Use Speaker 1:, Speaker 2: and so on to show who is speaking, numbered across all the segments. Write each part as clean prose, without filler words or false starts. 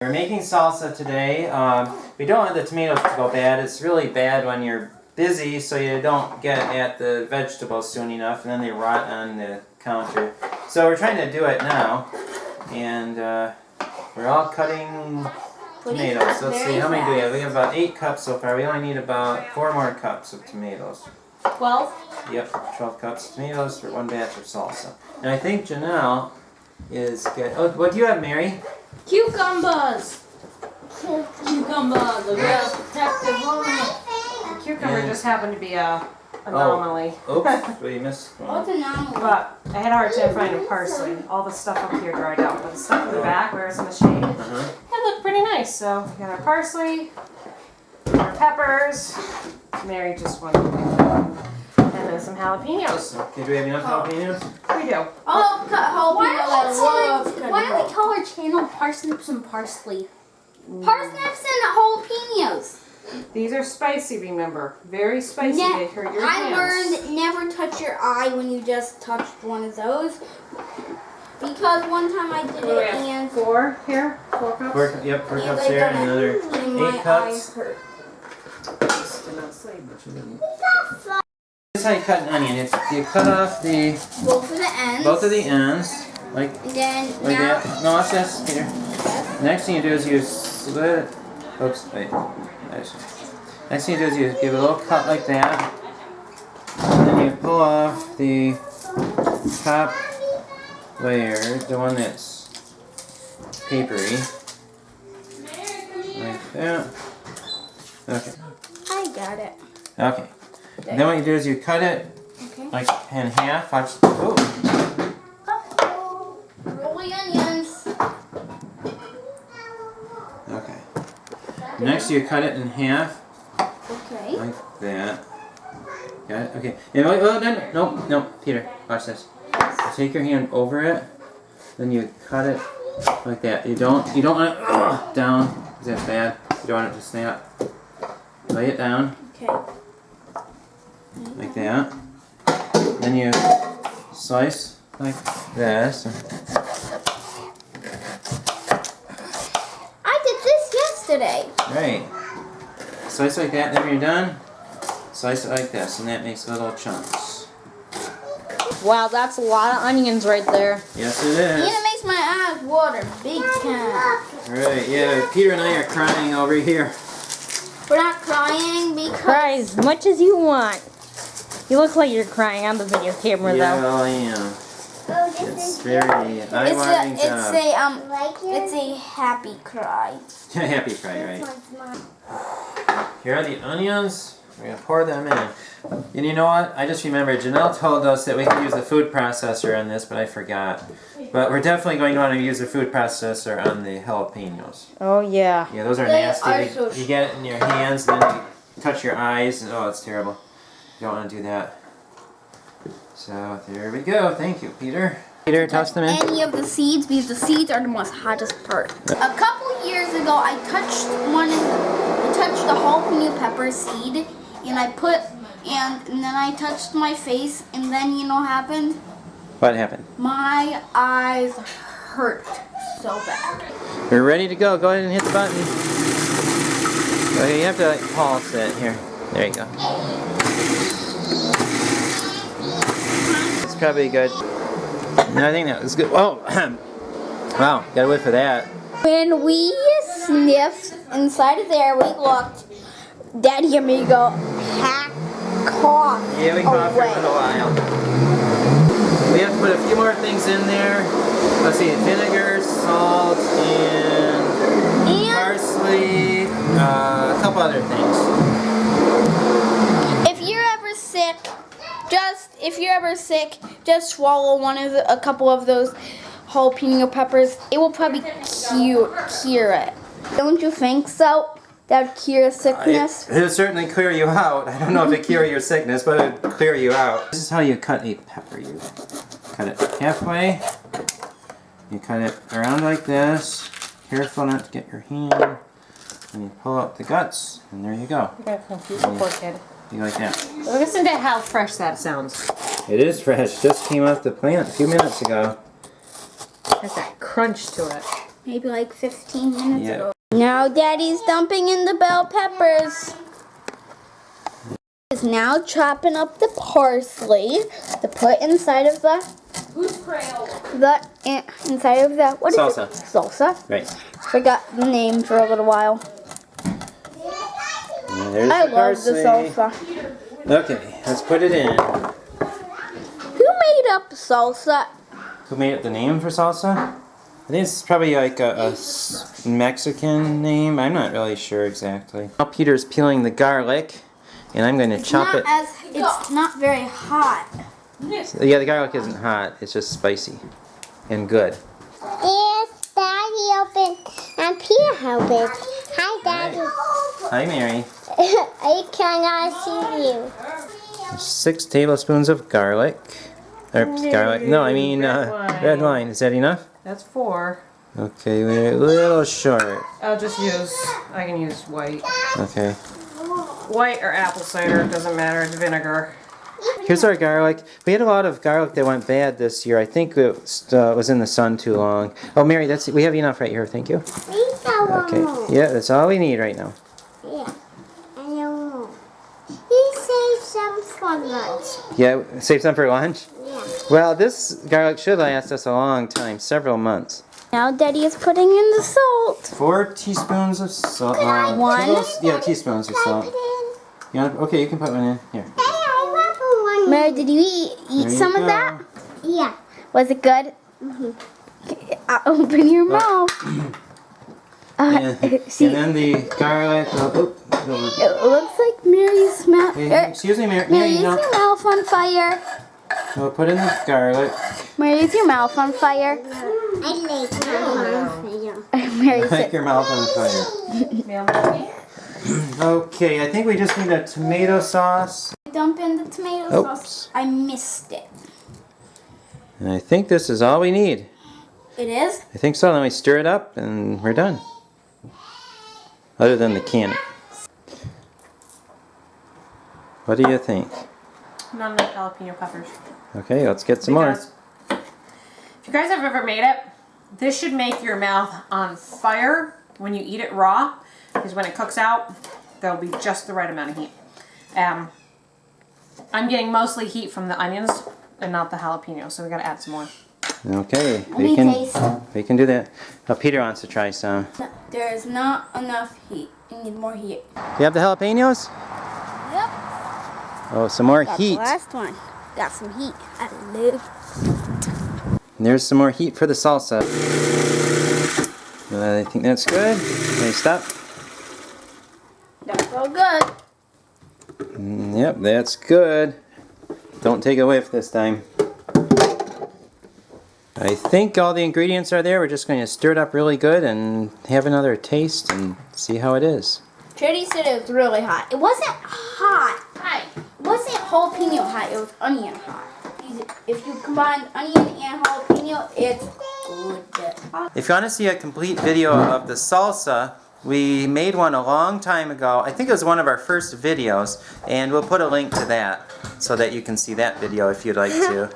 Speaker 1: We're making salsa today. We don't want the tomatoes to go bad. It's really bad when you're busy, so you don't get at the vegetables soon enough, and then they rot on the counter. So we're trying to do it now, and we're all cutting tomatoes. Let's see, how many do we have? We have about 8 cups so far. We only need about 4 more cups of tomatoes.
Speaker 2: 12?
Speaker 1: Yep, 12 cups of tomatoes for 1 batch of salsa. And I think Janelle is good. Oh, what do you have, Mary?
Speaker 2: Cucumbers! Cucumbers! The real protective one. Cucumber just happened to be a anomaly.
Speaker 1: Oh. Oops, we missed one.
Speaker 3: What's anomaly?
Speaker 2: But I had a hard time finding parsley. All the stuff up here dried out, but the stuff in the back, where it's in the shade, that looked pretty nice. So we got our parsley, our peppers. Mary just wanted to and then some jalapenos.
Speaker 1: Okay, do we have enough jalapenos?
Speaker 2: We do.
Speaker 3: Oh, cut jalapenos.
Speaker 4: Why don't we call our channel Parsnips and Parsley?
Speaker 3: Parsnips and jalapenos.
Speaker 2: These are spicy, remember. Very spicy. They hurt your hands.
Speaker 3: I learned never touch your eye when you just touched one of those. Because one time I did it and
Speaker 2: 4 here? 4 cups?
Speaker 1: Yep, 4 cups here and another 8 cups. This is how you cut an onion. You cut off the both of the ends, like that. No, watch this, Peter.
Speaker 3: Yes.
Speaker 1: Next thing you do is you slit it. Oops, wait. Next thing you do is you give it a little cut like that. And then you pull off the top layer, the one that's papery. Like that. Okay.
Speaker 3: I got it.
Speaker 1: Okay. And then what you do is you cut it like in half. Watch. Oh.
Speaker 3: Roll the onions.
Speaker 1: Okay. Next you cut it in half.
Speaker 3: Okay.
Speaker 1: Like that. Got it? Okay. And wait, no, Peter, watch this. You take your hand over it, then you cut it like that. You don't want it down, because that's bad. You don't want it to snap. Lay it down.
Speaker 3: Okay.
Speaker 1: Like that. Then you slice like this.
Speaker 3: I did this yesterday.
Speaker 1: Right. Slice like that, then when you're done, slice it like this, and that makes little chunks.
Speaker 4: Wow, that's a lot of onions right there.
Speaker 1: Yes, it
Speaker 3: And
Speaker 1: is.
Speaker 3: it makes my eyes water big time.
Speaker 1: Right, yeah, Peter and I are crying over here.
Speaker 3: We're not crying because...
Speaker 4: Cry as much as you want. You look like you're crying on the video camera,
Speaker 1: Yeah,
Speaker 4: though.
Speaker 1: well, I am. It's very eye-watering job.
Speaker 3: It's a happy cry.
Speaker 1: Happy cry, right? Here are the onions. We're going to pour them in. And you know what? I just remembered, Janelle told us that we could use the food processor on this, but I forgot. But we're definitely going to want to use the food processor on the jalapenos.
Speaker 4: Oh, yeah.
Speaker 1: Yeah, those are nasty. You get it in your hands, then you touch your eyes, and oh, it's terrible. You don't want to do that. So, there we go. Thank you, Peter. Peter, toss them in.
Speaker 3: Any of the seeds, because the seeds are the most hottest part. A couple years ago, I touched the jalapeno pepper seed, and then I touched my face, and then you know what happened?
Speaker 1: What happened?
Speaker 3: My eyes hurt so bad.
Speaker 1: We're ready to go. Go ahead and hit the button. Okay, you have to like pulse it. Here. There you go. It's probably good. No, I think that was good. Oh! Wow, gotta wait for that.
Speaker 3: When we sniffed inside of there, we looked. Daddy and me go, cough.
Speaker 1: Yeah, we coughed for a little while. We have to put a few more things in there. Let's see, vinegar, salt, and parsley, a couple other things.
Speaker 3: If you're ever sick, just swallow a couple of those jalapeno peppers. It will probably cure it. Don't you think so? That would cure sickness?
Speaker 1: It would certainly clear you out. I don't know if it cure your sickness, but it would clear you out. This is how you cut a pepper. You cut it halfway. You cut it around like this. Careful not to get your hand. And you pull out the guts, and there you go.
Speaker 2: You got confused the poor kid.
Speaker 1: You like that?
Speaker 2: Listen to how fresh that sounds.
Speaker 1: It is fresh. Just came off the plant a few minutes ago.
Speaker 2: Has that crunch to it.
Speaker 3: maybe like 15 minutes
Speaker 1: Yep.
Speaker 3: ago. Now Daddy's dumping in the bell peppers. Is now chopping up the parsley to put inside of the inside of the what is
Speaker 1: Salsa.
Speaker 3: it? Salsa.
Speaker 1: Right.
Speaker 3: Forgot the name for a little while.
Speaker 1: And there's
Speaker 3: I
Speaker 1: the
Speaker 3: love the
Speaker 1: parsley.
Speaker 3: salsa.
Speaker 1: Okay, let's put it in.
Speaker 3: Who made up salsa?
Speaker 1: Who made up the name for salsa? I think it's probably like a Mexican name. I'm not really sure exactly. Now Peter's peeling the garlic, and I'm going to chop it.
Speaker 3: It's not very hot.
Speaker 1: Yeah, the garlic isn't hot. It's just spicy and good.
Speaker 5: Yes, Daddy open and Peter helping. Hi, Daddy.
Speaker 1: Hi, Mary.
Speaker 5: I cannot see you.
Speaker 1: 6 tablespoons of garlic. Garlic. No, I mean red wine. Is that enough?
Speaker 2: That's 4.
Speaker 1: Okay, we're a little short.
Speaker 2: I can use white.
Speaker 1: Okay.
Speaker 2: White or apple cider, it doesn't matter, it's vinegar.
Speaker 1: Here's our garlic. We had a lot of garlic that went bad this year. I think it was in the sun too long. Oh, Mary, we have enough right here. Thank you. Okay. Yeah, that's all we need right now.
Speaker 5: Yeah, I know. He saved some for lunch.
Speaker 1: Yeah, save some for lunch?
Speaker 5: Yeah.
Speaker 1: Well, this garlic should last us a long time, several months.
Speaker 3: Now Daddy is putting in the salt.
Speaker 1: 4 teaspoons of salt.
Speaker 3: One?
Speaker 1: Teaspoons of
Speaker 5: Can I
Speaker 1: salt.
Speaker 5: put in?
Speaker 1: You want, okay, you can put one in. Here.
Speaker 5: Daddy, I want to put one.
Speaker 3: Mary, did you eat
Speaker 1: There
Speaker 3: some
Speaker 1: you
Speaker 3: of
Speaker 1: go.
Speaker 3: that?
Speaker 5: Yeah.
Speaker 3: Was it good? Open your mouth.
Speaker 1: And
Speaker 3: See,
Speaker 1: then the garlic.
Speaker 3: it looks like Mary's smell.
Speaker 1: Excuse me, Mary.
Speaker 3: Mary,
Speaker 1: You
Speaker 3: is
Speaker 1: know,
Speaker 3: your mouth on fire?
Speaker 1: we'll put in the garlic.
Speaker 3: Mary, is your mouth on fire?
Speaker 5: I like that.
Speaker 3: Mary
Speaker 1: Like
Speaker 3: said,
Speaker 1: your mouth on fire. Okay, I think we just need a tomato sauce.
Speaker 3: dump in the tomato
Speaker 1: Oops.
Speaker 3: sauce. I missed it.
Speaker 1: And I think this is all we need.
Speaker 3: It is?
Speaker 1: I think so. Then we stir it up and we're done. Other than the can. What do you think?
Speaker 2: Not enough jalapeno peppers.
Speaker 1: Okay, let's get some more.
Speaker 2: Because if you guys have ever made it, this should make your mouth on fire when you eat it raw. Because when it cooks out, there'll be just the right amount of heat. I'm getting mostly heat from the onions and not the jalapeno, so we gotta add some more.
Speaker 1: Okay,
Speaker 3: me taste.
Speaker 1: we can do that. Now Peter wants to try some.
Speaker 3: There is not enough heat. You need more heat.
Speaker 1: You have the jalapenos?
Speaker 3: Yep.
Speaker 1: Oh, some more
Speaker 3: Got
Speaker 1: heat.
Speaker 3: the last one. Got some heat. I love.
Speaker 1: And there's some more heat for the salsa. I think that's good. Okay, stop.
Speaker 3: That's all good.
Speaker 1: Yep, that's good. Don't take a whiff this time. I think all the ingredients are there. We're just going to stir it up really good and have another taste and see how it is.
Speaker 3: Charity said it was really hot. It wasn't hot. Hi. It wasn't jalapeno hot. It was onion hot. If you combine onion and jalapeno, it's good.
Speaker 1: If you want to see a complete video of the salsa, we made one a long time ago. I think it was one of our first videos, and we'll put a link to that so that you can see that video if you'd like to.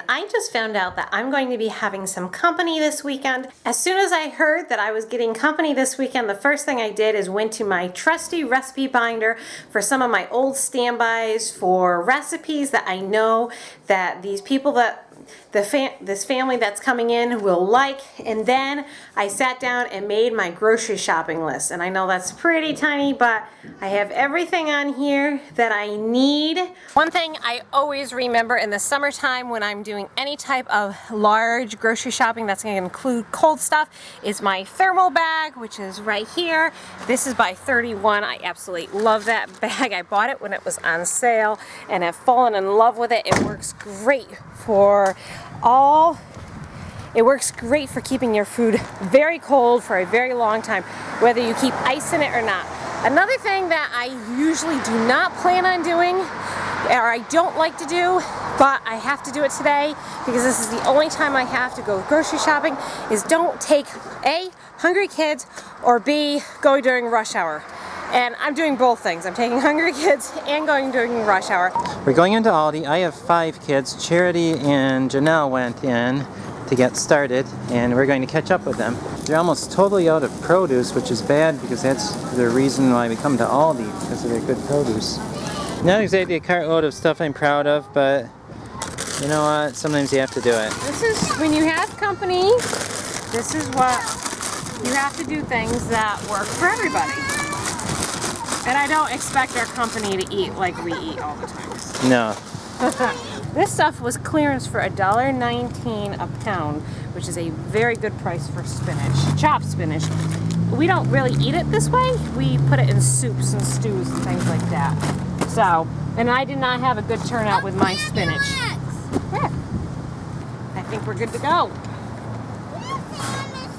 Speaker 6: I just found out that I'm going to be having some company this weekend. As soon as I heard that I was getting company this weekend, the first thing I did is went to my trusty recipe binder for some of my old standbys for recipes that I know that these people that this family that's coming in will like, and then I sat down and made my grocery shopping list. And I know that's pretty tiny, but I have everything on here that I need. One thing I always remember in the summertime when I'm doing any type of large grocery shopping that's going to include cold stuff is my thermal bag, which is right here. This is by 31. I absolutely love that bag. I bought it when it was on sale and have fallen in love with it. It works great for keeping your food very cold for a very long time, whether you keep ice in it or not. Another thing that I usually do not plan on doing, or I don't like to do, but I have to do it today because this is the only time I have to go grocery shopping, is don't take A, hungry kids, or B, go during rush hour. And I'm doing both things. I'm taking hungry kids and going during rush hour.
Speaker 1: We're going into Aldi. I have 5 kids. Charity and Janelle went in to get started, and we're going to catch up with them. they're almost totally out of produce, which is bad because that's the reason why we come to Aldi, because of their good produce. Not exactly a cartload of stuff I'm proud of, but you know what? Sometimes you have to do it.
Speaker 6: This is, when you have company, this is what, you have to do things that work for everybody. And I don't expect our company to eat like we eat all the time.
Speaker 1: No.
Speaker 6: This stuff was clearance for $1.19 a pound, which is a very good price for spinach, chopped spinach. We don't really eat it this way. We put it in soups and stews and things like that. So, and I did not have a good turnout with my spinach. Yeah. I think we're good to go.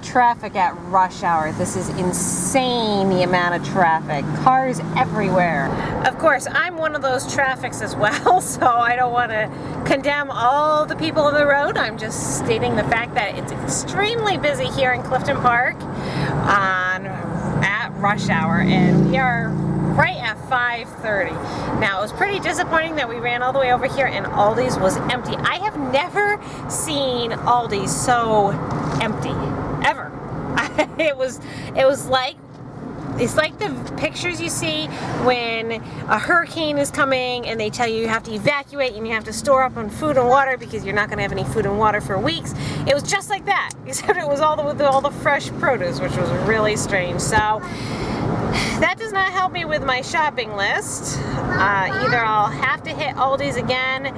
Speaker 6: Traffic at rush hour. This is insane, the amount of traffic. Cars everywhere. Of course, I'm one of those traffics as well, so I don't want to condemn all the people on the road. I'm just stating the fact that it's extremely busy here in Clifton Park at rush hour, and we are right at 5:30. Now, it was pretty disappointing that we ran all the way over here and Aldi's was empty. I have never seen Aldi's so empty, ever. It's like the pictures you see when a hurricane is coming and they tell you have to evacuate and you have to store up on food and water because you're not going to have any food and water for weeks. It was just like that, except it was with all the fresh produce, which was really strange. So that does not help me with my shopping list. Either I'll have to hit Aldi's again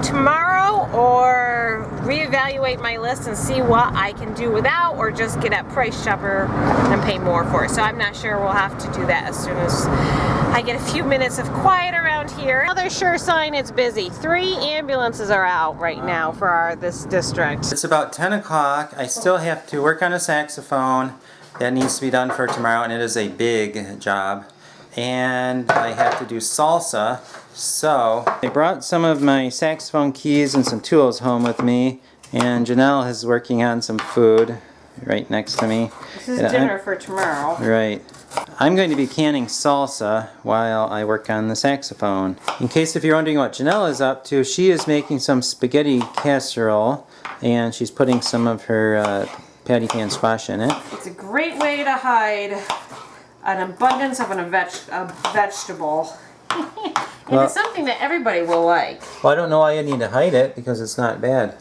Speaker 6: tomorrow or reevaluate my list and see what I can do without, or just get at Price Chopper and pay more for it. So I'm not sure. We'll have to do that as soon as I get a few minutes of quiet around here. Another sure sign it's busy. 3 ambulances are out right now for this district.
Speaker 1: It's about 10 o'clock. I still have to work on a saxophone. That needs to be done for tomorrow, and it is a big job. And I have to do salsa, so I brought some of my saxophone keys and some tools home with me, and Janelle is working on some food right next to me.
Speaker 6: This is dinner for tomorrow.
Speaker 1: Right. I'm going to be canning salsa while I work on the saxophone. In case if you're wondering what Janelle is up to, she is making some spaghetti casserole, and she's putting some of her patty pan squash in it.
Speaker 2: It's a great way to hide an abundance of a vegetable. And it's something that everybody will like.
Speaker 1: Well, I don't know why you need to hide it, because it's not bad.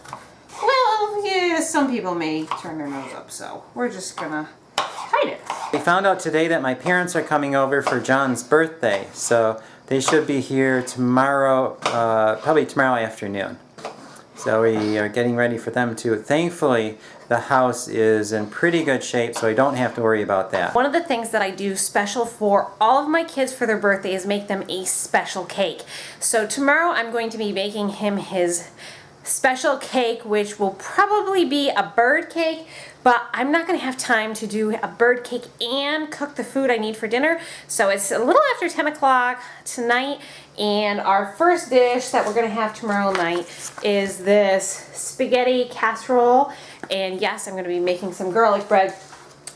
Speaker 2: Well, yeah, some people may turn their nose up, so we're just gonna hide it.
Speaker 1: We found out today that my parents are coming over for John's birthday, so they should be here tomorrow, probably tomorrow afternoon. So we are getting ready for them too. Thankfully, the house is in pretty good shape, so I don't have to worry about that.
Speaker 6: One of the things that I do special for all of my kids for their birthday is make them a special cake. So tomorrow I'm going to be making him his special cake, which will probably be a bird cake, but I'm not going to have time to do a bird cake and cook the food I need for dinner. So it's a little after 10 o'clock tonight, and our first dish that we're going to have tomorrow night is this spaghetti casserole. And yes, I'm going to be making some garlic bread.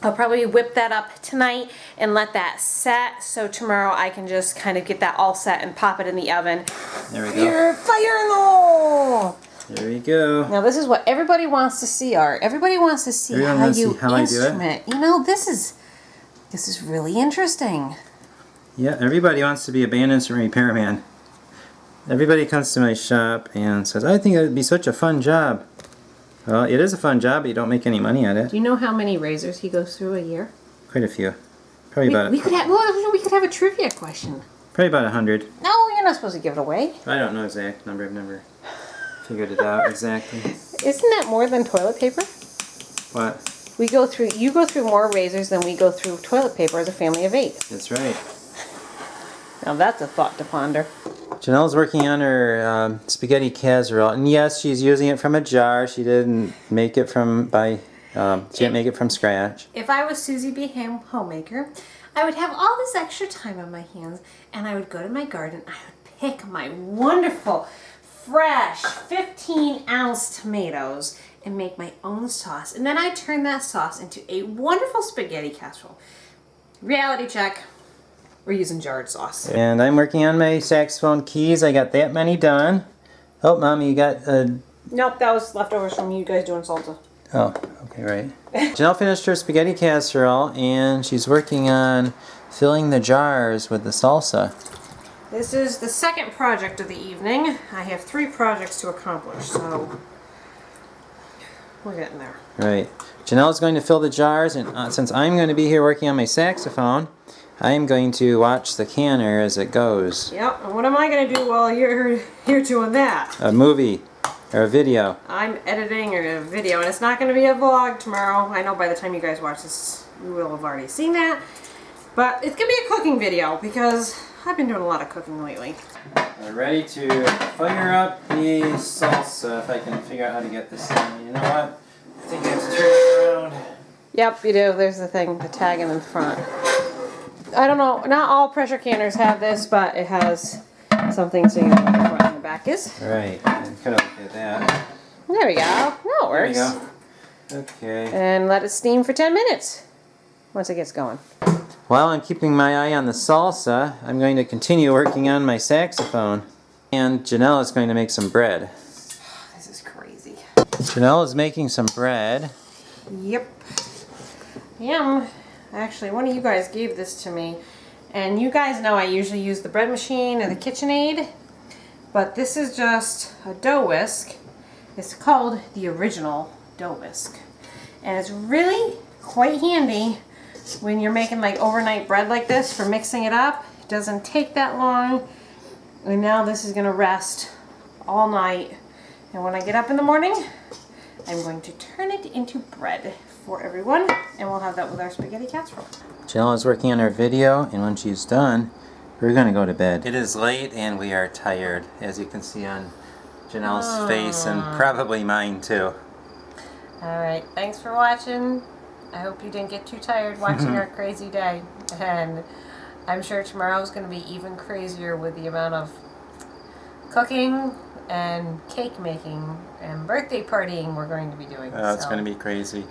Speaker 6: I'll probably whip that up tonight and let that set, so tomorrow I can just kind of get that all set and pop it in the oven.
Speaker 1: There we go.
Speaker 6: Fire in the hole!
Speaker 1: There we go.
Speaker 6: Now this is what everybody wants to see, Art. Everybody wants to see
Speaker 1: Everyone
Speaker 6: how
Speaker 1: wants to
Speaker 6: you
Speaker 1: see how I do it?
Speaker 6: instrument. You know, this is really interesting.
Speaker 1: Yeah, everybody wants to be a band instrument repairman. Everybody comes to my shop and says, I think it would be such a fun job. Well, it is a fun job, but you don't make any money at it.
Speaker 6: Do you know how many razors he goes through a year?
Speaker 1: Quite a few. Probably about
Speaker 6: We could have a trivia question.
Speaker 1: probably about 100.
Speaker 6: No, you're not supposed to give it away.
Speaker 1: I don't know exact number. I've never figured it out exactly.
Speaker 6: Isn't that more than toilet paper?
Speaker 1: What?
Speaker 6: You go through more razors than we go through toilet paper as a family of 8.
Speaker 1: That's right.
Speaker 6: Now that's a thought to ponder.
Speaker 1: Janelle's working on her spaghetti casserole, and yes, she's using it from a jar. She didn't make it from she didn't make it from scratch.
Speaker 6: If I was Susie B. Homemaker, I would have all this extra time on my hands, and I would go to my garden. I would pick my wonderful, fresh 15-ounce tomatoes and make my own sauce, and then I turn that sauce into a wonderful spaghetti casserole. Reality check. We're using jarred sauce.
Speaker 1: And I'm working on my saxophone keys. I got that many done. Oh, Mommy, you got
Speaker 6: Nope, that was leftovers from you guys doing salsa.
Speaker 1: Oh, okay, right. Janelle finished her spaghetti casserole and she's working on filling the jars with the salsa.
Speaker 2: This is the second project of the evening. I have 3 projects to accomplish, so we're getting there.
Speaker 1: Right. Janelle's going to fill the jars, and since I'm going to be here working on my saxophone, I'm going to watch the canner as it goes.
Speaker 2: Yep, and what am I going to do while you're here doing that?
Speaker 1: A movie or a video.
Speaker 2: I'm editing a video, and it's not going to be a vlog tomorrow. I know by the time you guys watch this, you will have already seen that. But it's going to be a cooking video, because I've been doing a lot of cooking lately.
Speaker 1: We're ready to fire up the salsa, if I can figure out how to get this thing. You know what? I think I have to turn it around.
Speaker 2: Yep, you do. There's the thing, the tag in the front. I don't know, not all pressure canners have this, but it has something so you know what the front and the back is.
Speaker 1: Right. I could have looked at that.
Speaker 2: There we go. Now it works.
Speaker 1: There we go. Okay.
Speaker 2: And let it steam for 10 minutes once it gets going.
Speaker 1: While I'm keeping my eye on the salsa, I'm going to continue working on my saxophone. And Janelle is going to make some bread.
Speaker 2: This is crazy.
Speaker 1: Janelle is making some bread.
Speaker 2: Yep. Yum. Actually, one of you guys gave this to me. And you guys know I usually use the bread machine or the KitchenAid. But this is just a dough whisk. It's called the original dough whisk. And it's really quite handy when you're making like overnight bread like this for mixing it up. It doesn't take that long. And now this is going to rest all night. And when I get up in the morning, I'm going to turn it into bread for everyone. And we'll have that with our spaghetti casserole.
Speaker 1: Janelle is working on her video, and when she's done, we're going to go to bed. It is late and we are tired, as you can see on Janelle's face and probably mine too.
Speaker 2: Alright, thanks for watching. I hope you didn't get too tired watching our crazy day. And I'm sure tomorrow's going to be even crazier with the amount of cooking and cake making and birthday partying we're going to be doing.
Speaker 1: It's going to be crazy.